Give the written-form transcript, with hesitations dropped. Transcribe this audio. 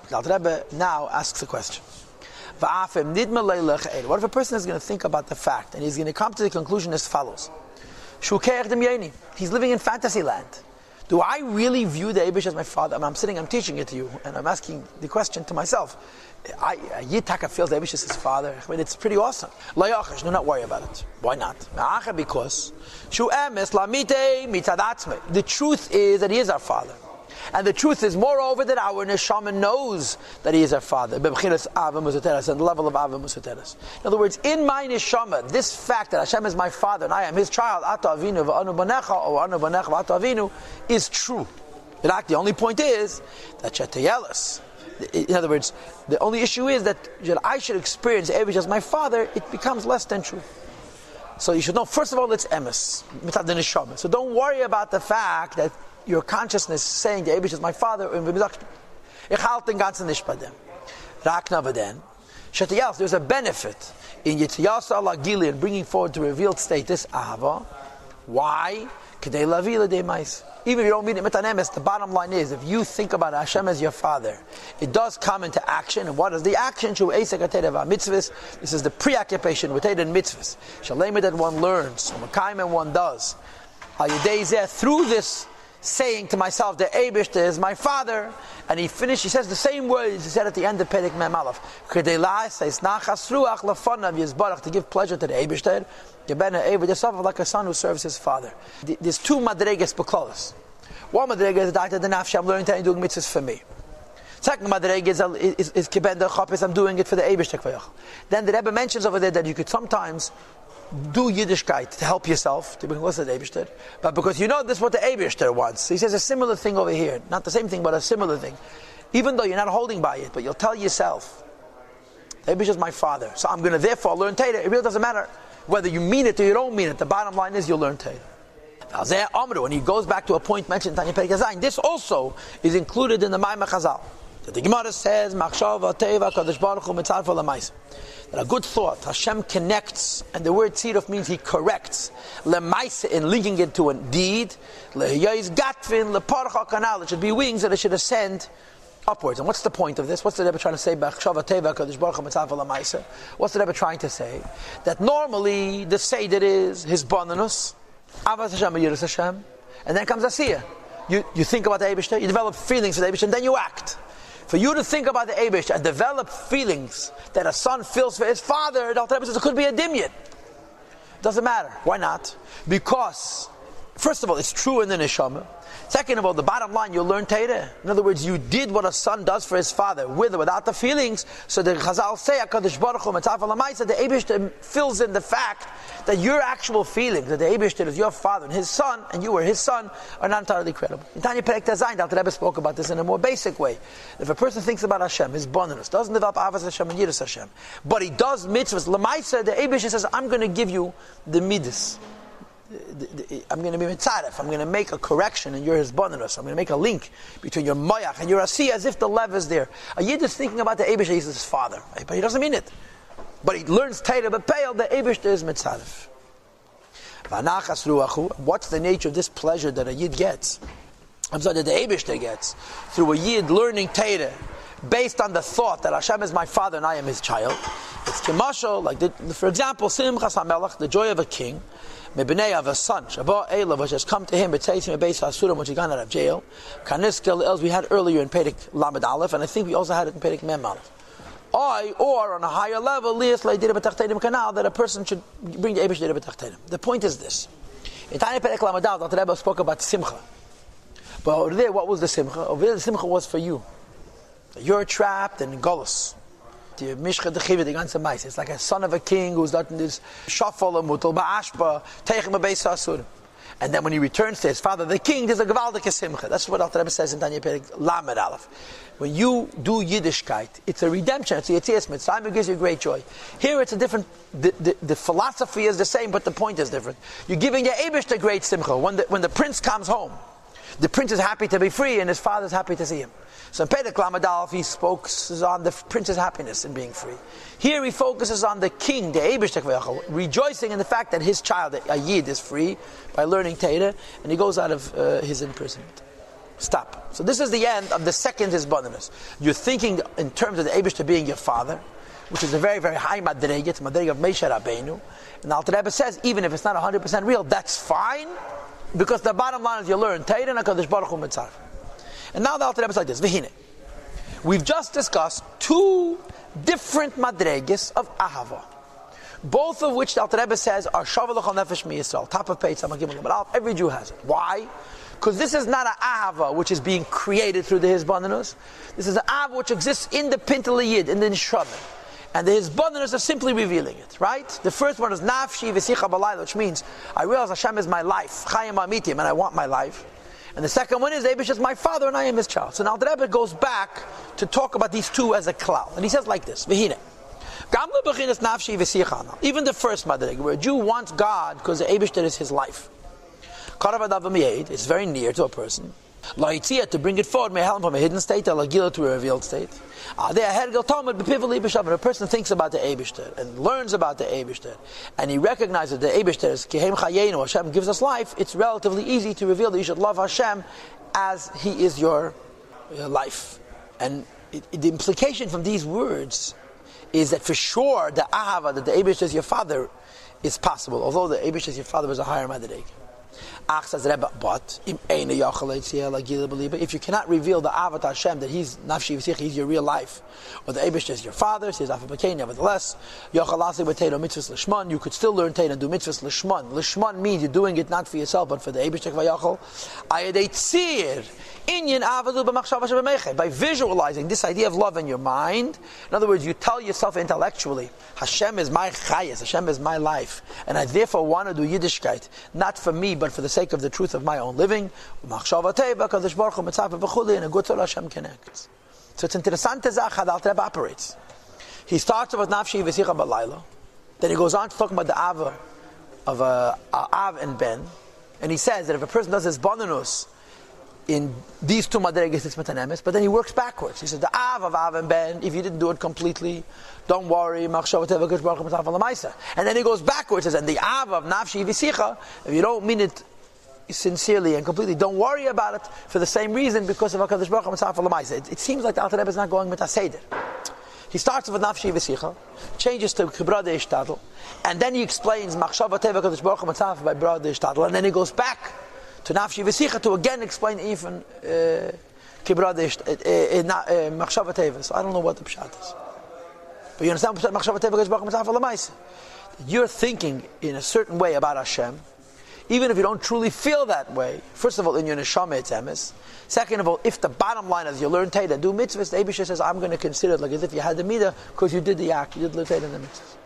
The Alter Rebbe now asks a question. What if a person is going to think about the fact and he's going to come to the conclusion as follows? He's living in fantasy land. Do I really view the Eibush as my father? I'm teaching it to you, and I'm asking the question to myself. Yitaka feels the Eibush is his father. I mean, it's pretty awesome. Do not worry about it. Why not? Because the truth is that he is our father. And the truth is, moreover, that our neshama knows that he is our father. And the level of Ava Musateres. In other words, in my neshama, this fact that Hashem is my father and I am his child, Ata Avinu v'anu banecha, or Anu banecha v'Ata Avinu, is true. In fact, the only point is that Shetayelis. In other words, the only issue is that I should experience Eibush as my father. It becomes less than true. So you should know, first of all, it's emes, mitzad the neshama. So don't worry about the fact that your consciousness saying the Eibush is my father. There's a benefit in Yitziyasa ala Gili and bringing forward to revealed state this ahava. Why? Even if you don't mean it mitanemes, the bottom line is, if you think about Hashem as your father, it does come into action. And what is the action? This is the preoccupation with Teda and mitzvahs. Shalema that one learns, and one does. Through this saying to myself, the Eibush is my father, and he says the same words he said at the end of Perek Mem Aleph. To give pleasure to the Eibush, like a son who serves his father. There's two madreges b'klolos. One madrega is that the nafsh, I'm learning to doing mitzvahs for me. Second madrega is kibenda chapis, I'm doing it for the Eibush. Then the Rebbe mentions over there that you could sometimes do Yiddishkeit to help yourself, to bring closer to the Eibishter, but because you know this is what the Eibishter wants. He says a similar thing over here. Not the same thing, but a similar thing. Even though you're not holding by it, but you'll tell yourself, the Eibishter is my father, so I'm going to therefore learn Torah. It really doesn't matter whether you mean it or you don't mean it. The bottom line is you'll learn Torah. And he goes back to a point mentioned in Tanya Perek Zayin. This also is included in the Maimah Chazal. The Gemara says, Machshava Teva Kadosh Baruch Hu Mitzarfa L'Maisa. That a good thought, Hashem connects, and the word tziruf means he corrects, L'Maisa, in linking it to a deed, L'Hiyayis Gatvin, L'Parach HaKanal, it should be wings that it should ascend upwards. And what's the point of this? What's the Rebbe trying to say? Machshava Teva Kadosh Baruch Hu Mitzarfa L'Maisa. What's the Rebbe trying to say? That normally the Seder is his bonus, Avas Hashem, Yiras Hashem, and then comes Asiyah. You think about the Eibishter, you develop feelings for the Eibishter, and then you act. For you to think about the Eibush and develop feelings that a son feels for his father, the Alter Rebbe says it could be a dimyat. Doesn't matter. Why not? Because, first of all, it's true in the neshama. Second of all, the bottom line, you'll learn Torah. In other words, you did what a son does for his father, with or without the feelings. So the Chazal say, HaKadosh Baruch Hu Mitzarfa L'Maisa, the Eibush fills in the fact that your actual feelings, that the Eibush is your father and his son, and you were his son, are not entirely credible. In Tanya Perek Zayin, the Alter Rebbe spoke about this in a more basic way. If a person thinks about Hashem, his bonus, doesn't develop Avas Hashem and Yiras Hashem, but he does mitzvahs, L'Maisa, the Eibush says, I'm going to give you the midas. I'm going to be mitzaref. I'm going to make a correction and you're his bonus. I'm going to make a link between your moyach and your asiyah as if the lev is there. A yid is thinking about the Eibush, he's his father, but he doesn't mean it. But he learns Torah, but pale, the Eibush is mitzaref. What's the nature of this pleasure that a yid gets? I'm sorry, that the Eibush gets through a yid learning Torah based on the thought that Hashem is my father and I am his child. It's kemashal, like for example, Simchas HaMelech, the joy of a king, Mebnei of a son, Shabbat Elav, which has come to him, B'tzeis Mebeis HaSurim, which he got out of jail. Kaniskel, else we had earlier in Perek Lamed Aleph, and I think we also had it in Perek Mem Aleph. Or on a higher level, Lias Leidira B'Tachtenim Kanal, that a person should bring the Eibush Dira B'Tachtenim. The point is this. In Tanya Perek Lamed Aleph, the Rebbe spoke about Simcha. But over there, what was the Simcha? Over there, the Simcha was for you. You're trapped in Golus. It's like a son of a king who's not in this shafal mutal ba'ashba teichem beis hasur. And then when he returns to his father, the king, there's a gewaldige simcha. That's what Alter Rebbe says in Tanya Perek Lamed Aleph. When you do Yiddishkeit, it's a redemption. It's a Yetzias Mitzrayim. It gives you great joy. Here it's a different. The philosophy is the same, but the point is different. You're giving your Eibush the great simcha. When the prince comes home, the prince is happy to be free, and his father is happy to see him. So in Perek Lamed Aleph, he focuses on the prince's happiness in being free. Here he focuses on the king, the Eibush, rejoicing in the fact that his child, a Yid, is free by learning Torah, and he goes out of his imprisonment. Stop. So this is the end of the second hisbonenus. You're thinking in terms of the Eibishter being your father, which is a very, very high madrega. It's madrega of Moshe Rabbeinu. And the Alter Rebbe says, even if it's not 100% real, that's fine, because the bottom line is you learn Torah and HaKadosh Baruch Hu mitzvah. And now the Alter Rebbe is like this. V'hine. We've just discussed two different madregas of ahava, both of which the Alter Rebbe says are shavuot l'chol nefesh miYisrael. Top of page Samach Gimel Gimel. Every Jew has it. Why? Because this is not an ahava which is being created through the hisbonenus. This is an ahava which exists in the pintel yid, in the nishramim. And the hisbonenus are simply revealing it, right? The first one is nafshi v'sicha b'layla, which means I realize Hashem is my life, chayim amitim, and I want my life. And the second one is Eibush is my father and I am his child. So now the Rebbe goes back to talk about these two as a klal. And he says like this, V'hine. Even the first madrega, where a Jew wants God because the Eibush is his life. It's very near to a person. To bring it forward may help from a hidden state, to a revealed state. When a person thinks about the Eibishter and learns about the Eibishter, and he recognizes the Eibishter is Kehem Chayenu, Hashem gives us life, it's relatively easy to reveal that you should love Hashem as He is your life. And the implication from these words is that for sure the ahava, that the Eibishter is your father, is possible, although the Eibishter is your father is a higher madrega. But if you cannot reveal the Avat Hashem that He's Nafshi V'Sicha, He's your real life, or the Eibush is your father, says Afabakain, nevertheless, you could still learn Teira and do mitzvahs Lishman. Lishman means you're doing it not for yourself, but for the Eibush V'Yachal. By visualizing this idea of love in your mind, in other words, you tell yourself intellectually, Hashem is my chayes, Hashem is my life, and I therefore want to do Yiddishkeit, not for me, but for the sake of the truth of my own living. And a good soul Hashem connects. So it's interesting how the Alter Rebbe operates. He starts with Nafshi V'Sicha B'Layla, then he goes on to talk about the Ava of Av and Ben, and he says that if a person does his bonus in these two madregas, it's metanemis, but then he works backwards. He says the Av and Ben, if you didn't do it completely, don't worry, and then he goes backwards, says, and the Av of Nafshi V'Sicha, if you don't mean it sincerely and completely, don't worry about it for the same reason, because of HaKadosh Baruch Hu mitzvah l'maisa. It seems like the Alter Rebbe is not going with a seder. He starts with Nafshi V'Sicha, changes to Kibra De'ishtadl, and then he explains Machshava Teva HaKadosh Baruch Hu mitzvah by Bra De'ishtadl, and then he goes back to Nafshi V'Sicha to again explain even Kibra Machshava Teva. So I don't know what the pshat is. But you understand Machshava Teva HaKadosh Baruch Hu mitzvah l'maisa. You're thinking in a certain way about Hashem, even if you don't truly feel that way. First of all, in your neshama it's emes. Second of all, if the bottom line is you learn Torah and do mitzvahs, the Eibush says, I'm going to consider it like as if you had the midah, because you did the act, you did the Torah and the mitzvahs.